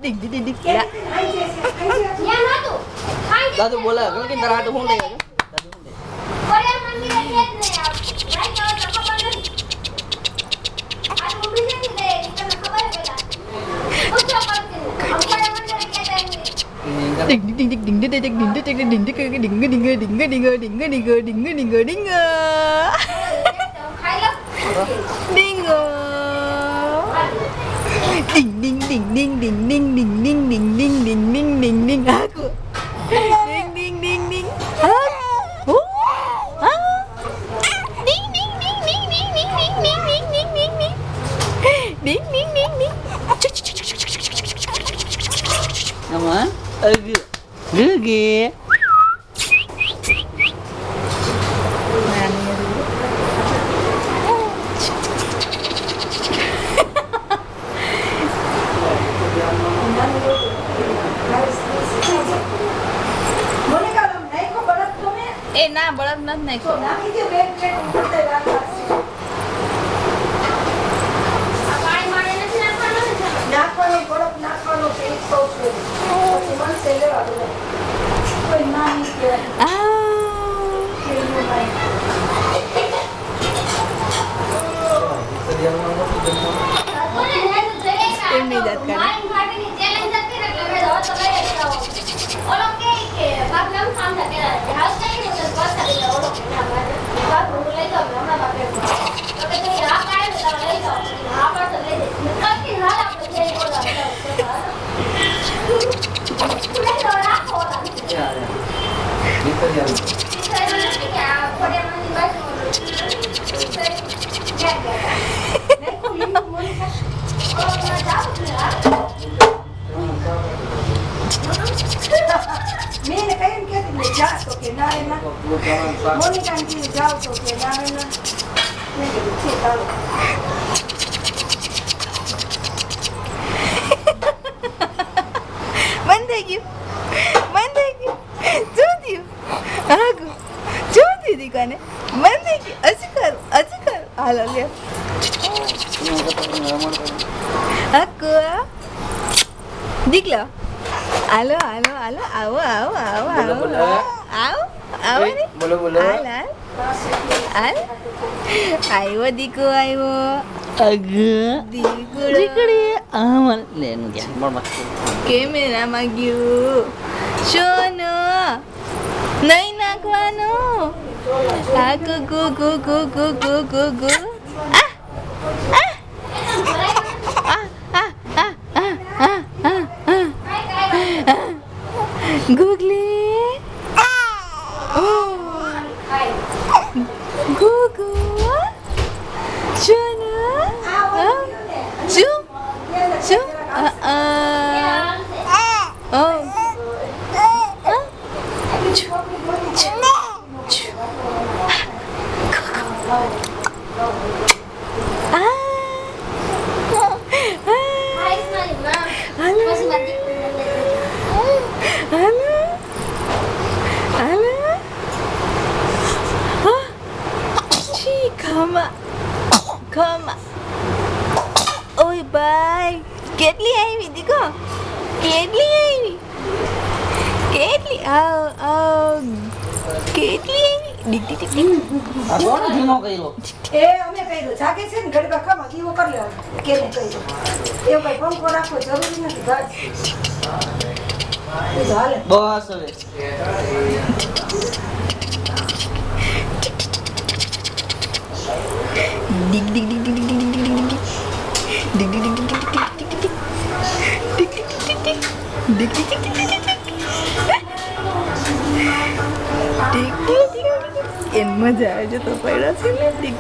ડિંગ ડિંગ ડિંગ દાદુ બોલા કે તારા હાટુ હું લઈ આવ્યો દાદુ હું લઈ ઓરે મંદિરે કે જ નહીં આવ ભાઈ તો ખબર નથી આ ઉભી નથી લે તને ખબર પેલા પૂછો પડતી આપણે મંદિરે કે time ding ding ding ding ding ding ding ding ding ding ding ding ding ding ding ding ding dingo ding ding ding ding ding ding ding ding ding ding ding ding ding ding aku ding ding ding ding ding ding ding ding ding ding ding ding ding ding ding ding ding ding ding nama agak gege ના બળદ નથી નાખ્યો નાખી દે bag bag ઉપર તે રાખવાસી આ પાણી મારે નથી નાખવાનો બળદ નાખવાનો છે 100 પછી મન સે લેવા દે કોઈ ના ની કે એમ નહીં જાત કરે મારી ચેલેન્જ હતી ને એટલે મેં તો લઈ જાવ ઓલો કે બાપ નામ કામ થકે હાઉસ કઈ ને તો બસ આવી ઓલો બાપ હું લઈ જાવ હમણાં બાપે તો કે તું આ કાય તો લઈ જાવ આ પર તો લઈ દે નક્કી હાલ આપણે જઈ બોલા લઈ જાવ રાખો યાર નીકળ જાવ કે આ ફોડિયાની બાજુ मैंने कहीं क्या तुम जा तो के ना है ना मोनिका ने जाओ तो के ना है ना मैं देखिए डालो बंद है जोती आगो जोती दिखाने बंद है अजकर हालो ले aku diklo halo awo ni bola ayo diku ayo agak dikuri aman len ya mama kamera magyu shono nai nakwano aku go Google Google Jana Ju oh Come. Oi, bye. Ketli આવી દીકો. Ketli આવી. Ketli. Ketli આવી. ડીક. આ કોણ ધીમો કર્યો? એ અમે કર્યો. જાગે છે ને ઘડી બા ખામાં દીવો કરી લેવાનો. કેને કર્યો. એવું કઈ પંખો રાખવો જરૂરી નથી ગાડ. એ હાલે. બસ હવે. Dig en manja aja tuh payah sih dig